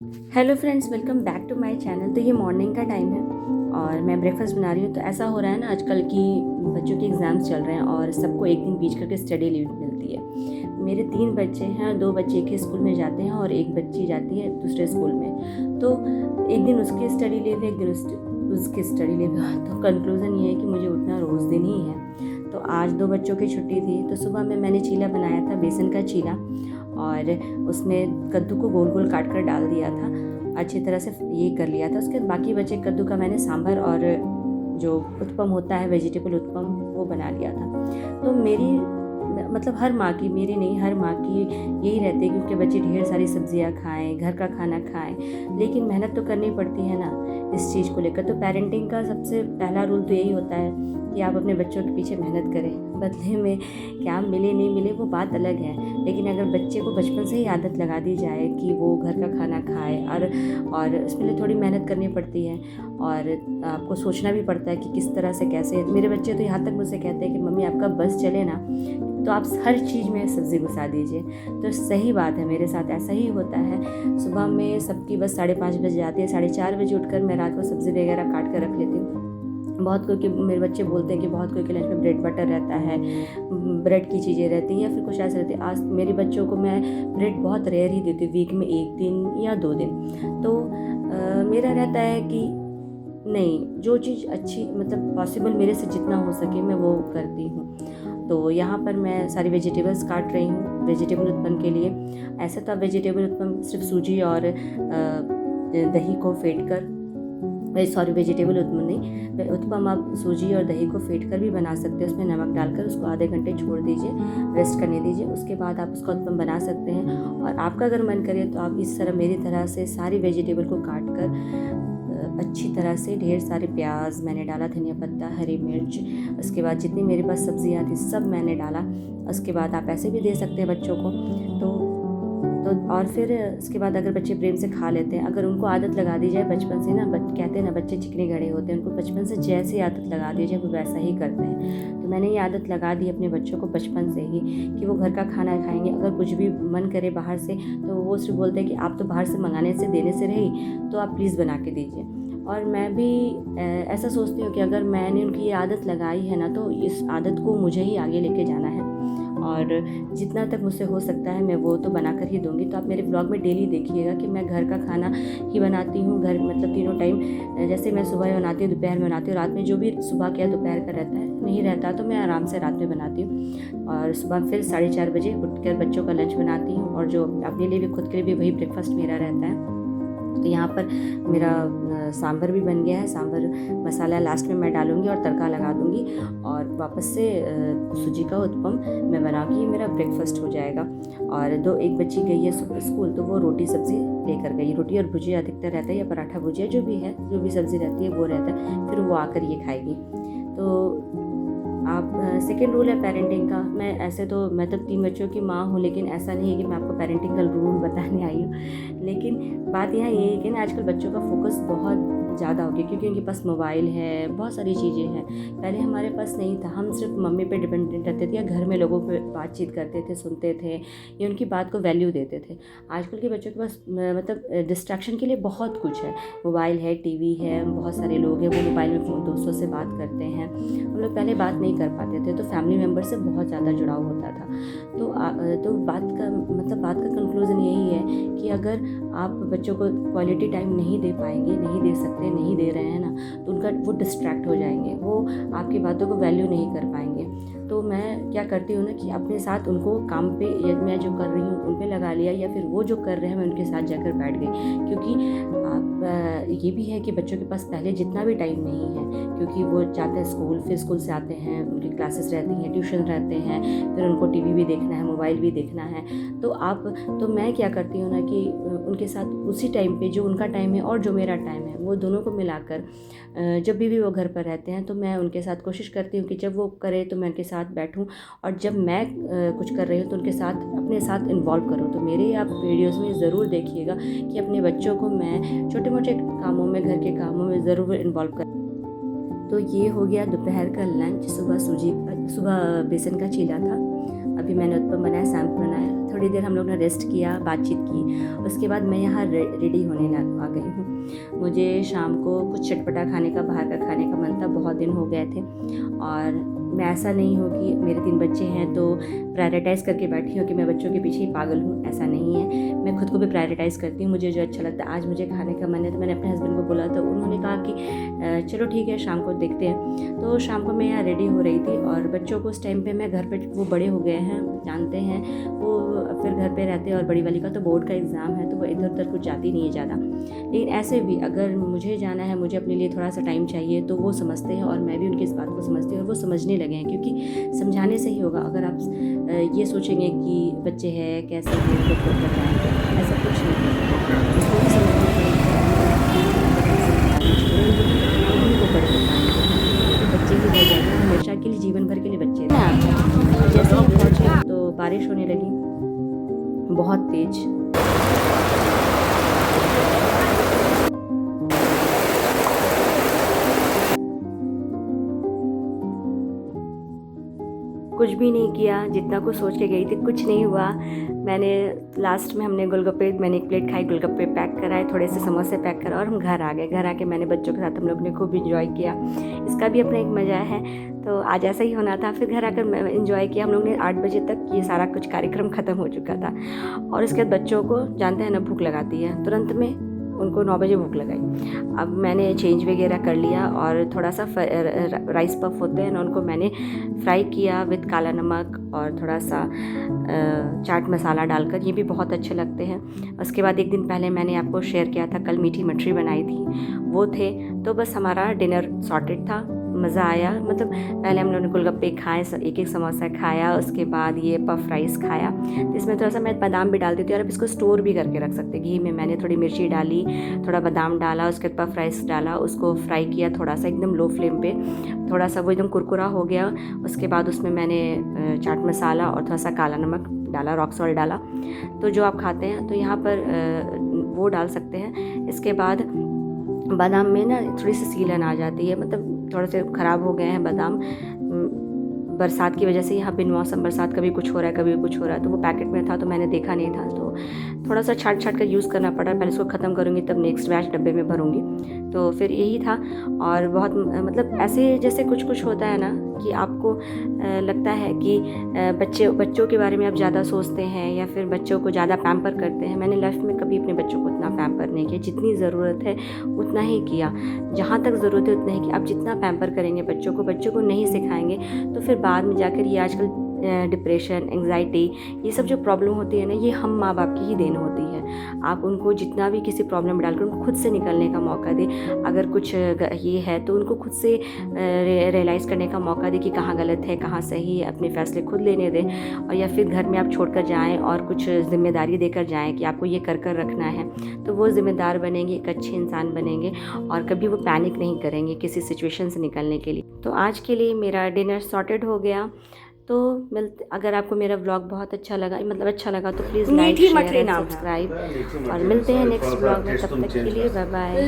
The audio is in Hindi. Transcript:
Hello friends, welcome back to my channel. तो ये मॉर्निंग का टाइम है और मैं ब्रेकफास्ट बना रही हूँ। तो ऐसा हो रहा है ना आजकल कि बच्चों के एग्ज़ाम्स चल रहे हैं और सबको एक दिन बीच करके स्टडी लीव मिलती है। मेरे 3 बच्चे हैं, 2 बच्चे एक ही स्कूल में जाते हैं और एक बच्ची जाती है दूसरे स्कूल में। तो एक दिन उसकी स्टडी लीव है, एक दिन उसकी स्टडी लीव है। तो कंक्लूज़न ये है कि मुझे उठना रोज़ दिन ही है। तो आज 2 बच्चों की छुट्टी थी, तो सुबह में मैंने चीला बनाया था, बेसन का चीला, और उसमें कद्दू को गोल गोल काट कर डाल दिया था, अच्छी तरह से ये कर लिया था। उसके बाद बाकी बचे कद्दू का मैंने सांभर और जो उत्पम होता है, वेजिटेबल उत्पम, वो बना लिया था। तो मेरी मतलब हर माँ की, मेरी नहीं, हर माँ की यही रहती है कि उनके बच्चे ढेर सारी सब्जियाँ खाएं, घर का खाना खाएं, लेकिन मेहनत तो करनी पड़ती है ना इस चीज़ को लेकर। तो पेरेंटिंग का सबसे पहला रूल तो यही होता है कि आप अपने बच्चों के पीछे मेहनत करें। बदले में क्या मिले नहीं मिले वो बात अलग है, लेकिन अगर बच्चे को बचपन से ही आदत लगा दी जाए कि वो घर का खाना खाए, और उसके लिए थोड़ी मेहनत करनी पड़ती है और आपको सोचना भी पड़ता है कि किस तरह से कैसे। मेरे बच्चे तो यहाँ तक मुझसे कहते हैं कि मम्मी आपका बस चले ना तो आप हर चीज़ में सब्ज़ी घुसा दीजिए। तो सही बात है, मेरे साथ ऐसा ही होता है। सुबह में सबकी बस 5:30 बजे आती है, 4:30 बजे उठकर मैं रात को सब्ज़ी वगैरह काट कर रख लेती हूँ। बहुत कोई के मेरे बच्चे बोलते हैं कि बहुत कोई के लंच में ब्रेड बटर रहता है, ब्रेड की चीज़ें रहती हैं या फिर कुछ ऐसे रहती है। आज मेरे बच्चों को मैं ब्रेड बहुत रेयर ही देती हूँ, वीक में 1 दिन या 2 दिन। तो मेरा रहता है कि नहीं, जो चीज़ अच्छी मतलब पॉसिबल मेरे से जितना हो सके मैं वो करती हूँ। तो यहाँ पर मैं सारी वेजिटेबल्स काट रही हूँ वेजिटेबल उत्पन्न के लिए। ऐसे तो आप वेजिटेबल उत्पन्न सिर्फ सूजी और दही को फेंट कर, सॉरी, वेजिटेबल उत्पम नहीं, उत्पम आप सूजी और दही को फेंट कर भी बना सकते हैं। उसमें नमक डालकर उसको आधे घंटे छोड़ दीजिए, रेस्ट करने दीजिए। उसके बाद आप उसका उत्पम बना सकते हैं। और आपका अगर मन करे तो आप इस तरह मेरी तरह से सारी वेजिटेबल को काट कर अच्छी तरह से, ढेर सारे प्याज मैंने डाला, धनिया पत्ता, हरी मिर्च, उसके बाद जितनी मेरे पास सब्जियां थी सब मैंने डाला। उसके बाद आप ऐसे भी दे सकते हैं बच्चों को। तो और फिर उसके बाद अगर बच्चे प्रेम से खा लेते हैं, अगर उनको आदत लगा दी जाए बचपन से ना, कहते हैं ना बच्चे चिकने घड़े होते हैं, उनको बचपन से जैसी आदत लगा दी जाए वो वैसा ही करते हैं। तो मैंने ये आदत लगा दी अपने बच्चों को बचपन से ही कि वो घर का खाना खाएंगे। अगर कुछ भी मन करे बाहर से तो वो सिर्फ बोलते हैं कि आप तो बाहर से मंगाने से देने से रही, तो आप प्लीज़ बना के दीजिए। और मैं भी ऐसा सोचती हूँ कि अगर मैंने उनकी ये आदत लगाई है ना, तो इस आदत को मुझे ही आगे लेके जाना है और जितना तक मुझसे हो सकता है मैं वो तो बना कर ही दूँगी। तो आप मेरे ब्लॉग में डेली देखिएगा कि मैं घर का खाना ही बनाती हूँ। घर मतलब तीनों टाइम, जैसे मैं सुबह बनाती हूँ, दोपहर में बनाती हूँ, रात में जो भी सुबह का दोपहर का रहता है, नहीं रहता तो मैं आराम से रात में बनाती हूँ। और सुबह फिर 4:30 बजे उठकर बच्चों का लंच बनाती हूँ और जो अपने लिए भी, खुद के लिए भी, वही ब्रेकफास्ट मेरा रहता है। तो यहाँ पर मेरा सांभर भी बन गया है। सांभर मसाला लास्ट में मैं डालूँगी और तड़का लगा दूँगी और वापस से सूजी का उत्पम मैं बना के, मेरा ब्रेकफास्ट हो जाएगा। और एक बच्ची गई है सुबह स्कूल, तो वो रोटी सब्ज़ी लेकर गई। रोटी और भुजिया अधिकतर रहता है, या पराठा भुजिया, जो भी है, जो भी सब्ज़ी रहती है वो रहता है। फिर वो आकर ये खाएगी। तो आप सेकेंड रूल है पेरेंटिंग का। मैं तो 3 बच्चों की माँ हूँ, लेकिन ऐसा नहीं है कि मैं आपको पेरेंटिंग का रूल बताने आई हूँ। लेकिन बात यहाँ ये है कि ना आजकल बच्चों का फोकस बहुत ज़्यादा हो गया, क्योंकि उनके पास मोबाइल है, बहुत सारी चीज़ें हैं। पहले हमारे पास नहीं था, हम सिर्फ मम्मी पे डिपेंडेंट रहते थे या घर में लोगों पे बातचीत करते थे, सुनते थे या उनकी बात को वैल्यू देते थे। आजकल के बच्चों के पास मतलब डिस्ट्रैक्शन के लिए बहुत कुछ है। मोबाइल है, टीवी है, बहुत सारे लोग हैं वो मोबाइल में दोस्तों से बात करते हैं। हम लोग पहले बात नहीं कर पाते थे, तो फैमिली मेम्बर से बहुत ज़्यादा जुड़ाव होता था। तो बात का कंक्लूज़न यही है कि अगर आप बच्चों को क्वालिटी टाइम नहीं दे पाएंगे, नहीं दे सकते, नहीं दे रहे हैं ना, तो वो डिस्ट्रैक्ट हो जाएंगे, वो आपकी बातों को वैल्यू नहीं कर पाएंगे। तो मैं क्या करती हूँ ना कि अपने साथ उनको काम पे, या मैं जो कर रही हूँ उन पे लगा लिया, या फिर वो जो कर रहे हैं मैं उनके साथ जाकर बैठ गई। क्योंकि आप ये भी है कि बच्चों के पास पहले जितना भी टाइम नहीं है, क्योंकि वो जाते हैं स्कूल, फिर स्कूल से आते हैं, उनकी क्लासेस रहती हैं, ट्यूशन रहते हैं, फिर उनको टीवी भी देखना है, मोबाइल भी देखना है। तो मैं क्या करती हूँ ना कि उनके साथ उसी टाइम पे, जो उनका टाइम है और जो मेरा टाइम है, वो दोनों को मिलाकर जब भी वो घर पर रहते हैं तो मैं उनके साथ कोशिश करती हूँ कि जब वो करे तो मैं उनके साथ बैठूँ, और जब मैं कुछ कर रही हूँ तो उनके साथ, अपने साथ इन्वॉल्व करूँ। तो मेरे आप वीडियोज़ में ज़रूर देखिएगा कि अपने बच्चों को मैं छोटे मोटे कामों में, घर के कामों में ज़रूर इन्वॉल्व कर। तो ये हो गया दोपहर का लंच। सुबह बेसन का चीला था। अभी मैंने उत्पम बनाया, सैम्प बनाया, थोड़ी देर हम लोग ने रेस्ट किया, बातचीत की। उसके बाद मैं यहाँ रेडी होने आ गई हूँ। मुझे शाम को कुछ चटपटा खाने का, बाहर का खाने का मन था, बहुत दिन हो गए थे। और मैं ऐसा नहीं हूँ कि मेरे 3 बच्चे हैं तो प्रायोरिटाइज़ करके बैठी हूँ कि मैं बच्चों के पीछे ही पागल हूँ, ऐसा नहीं है। मैं खुद को भी प्रायोरिटाइज़ करती हूँ, मुझे जो अच्छा लगता है। आज मुझे खाने का मन है तो मैंने अपने हस्बैंड को बोला, तो उन्होंने कहा कि चलो ठीक है, शाम को देखते हैं। तो शाम को मैं यहाँ रेडी हो रही थी और बच्चों को उस टाइम पे मैं घर पे, वो बड़े हो गए हैं, जानते हैं, वो फिर घर पे रहते हैं। और बड़ी वाली का तो बोर्ड का एग्ज़ाम है तो वो इधर उधर कुछ जाती नहीं है ज़्यादा। लेकिन ऐसे भी अगर मुझे जाना है, मुझे अपने लिए थोड़ा सा टाइम चाहिए, तो वो समझते हैं और मैं भी उनकी इस बात को समझती हूँ और वो समझने लगे हैं। क्योंकि समझाने से ही होगा। अगर आप ये सोचेंगे कि बच्चे हैं कैसे हैं, उनको खुद बताएं, ऐसा कुछ नहीं है। उसको भी समझना पड़ेगा, उनको बड़े बताएंगे। तो बच्चे ही हो जाएंगे हमेशा के लिए, जीवन भर के लिए बच्चे रहेंगे। जैसे हम पहुँचे तो बारिश होने लगी बहुत तेज़। कुछ भी नहीं किया, जितना कुछ सोच के गई थी कुछ नहीं हुआ। मैंने लास्ट में मैंने एक प्लेट खाई, गोलगप्पे पैक कराए, थोड़े से समोसे पैक कराए और हम घर आ गए। घर आके मैंने बच्चों के साथ हम लोग ने खूब इंजॉय किया। इसका भी अपना एक मज़ा है। तो आज ऐसा ही होना था। फिर घर आकर इंजॉय किया हम लोग ने। 8 बजे तक ये सारा कुछ कार्यक्रम ख़त्म हो चुका था। और उसके बाद बच्चों को जानते हैं ना, भूख लगाती है, तुरंत में उनको 9 बजे भूख लगाई। अब मैंने चेंज वगैरह कर लिया और थोड़ा सा राइस पफ होते हैं ना, उनको मैंने फ्राई किया विद काला नमक और थोड़ा सा चाट मसाला डालकर, ये भी बहुत अच्छे लगते हैं। उसके बाद एक दिन पहले मैंने आपको शेयर किया था, कल मीठी मठरी बनाई थी, वो थे। तो बस हमारा डिनर सॉर्टेड था, मज़ा आया। मतलब पहले हम लोगों ने गोलगप्पे खाए, एक एक समोसा खाया, उसके बाद ये पफ राइस खाया। तो इसमें थोड़ा सा मैं बादाम भी डाल देती हूँ और अब इसको स्टोर भी करके रख सकते। घी में मैंने थोड़ी मिर्ची डाली, थोड़ा बादाम डाला, उसके बाद पफ राइस डाला, उसको फ्राई किया थोड़ा सा एकदम लो फ्लेम पे, थोड़ा सा वो एकदम कुरकुरा हो गया। उसके बाद उसमें मैंने चाट मसाला और थोड़ा सा काला नमक डाला, रॉक सॉल्ट डाला। तो जो आप खाते हैं तो यहाँ पर वो डाल सकते हैं। इसके बाद बादाम में ना थोड़ी सी सीलन आ जाती है, मतलब थोड़े से ख़राब हो गए हैं बादाम बरसात की वजह से। यहाँ बिन मौसम बरसात, कभी कुछ हो रहा है कभी कुछ हो रहा है। तो वो पैकेट में था तो मैंने देखा नहीं था, तो थोड़ा सा छाट कर यूज़ करना पड़ा। पहले इसको ख़त्म करूँगी तब नेक्स्ट बैच डब्बे में भरूँगी। तो फिर यही था। और बहुत मतलब ऐसे जैसे कुछ होता है ना कि आपको लगता है कि बच्चों के बारे में आप ज़्यादा सोचते हैं या फिर बच्चों को ज़्यादा पैम्पर करते हैं। मैंने लाइफ में कभी अपने बच्चों को उतना पैम्पर नहीं किया, जितनी ज़रूरत है उतना ही किया। जहाँ तक ज़रूरत है उतना ही किया। आप जितना पैम्पर करेंगे बच्चों को नहीं सिखाएंगे तो फिर बाद में जाकर ये आजकल डिप्रेशन, एंग्जाइटी, ये सब जो प्रॉब्लम होती है ना, ये हम माँ बाप की ही देन होती है। आप उनको जितना भी किसी प्रॉब्लम में डालकर उनको खुद से निकलने का मौका दें। अगर कुछ ये है तो उनको खुद से रियलाइज़ करने का मौका दें कि कहाँ गलत है कहाँ सही है, अपने फैसले खुद लेने दें। और या फिर घर में आप छोड़कर जाएँ और कुछ जिम्मेदारी देकर जाएँ कि आपको ये कर रखना है, तो वो ज़िम्मेदार बनेंगे, एक अच्छे इंसान बनेंगे और कभी वो पैनिक नहीं करेंगे किसी सिचुएशन से निकलने के लिए। तो आज के लिए मेरा डिनर सॉर्टेड हो गया। तो अगर आपको मेरा व्लॉग बहुत अच्छा लगा, मतलब अच्छा लगा, तो please like, share and subscribe. और मिलते हैं नेक्स्ट व्लॉग में, तब तक के लिए बाय बाय।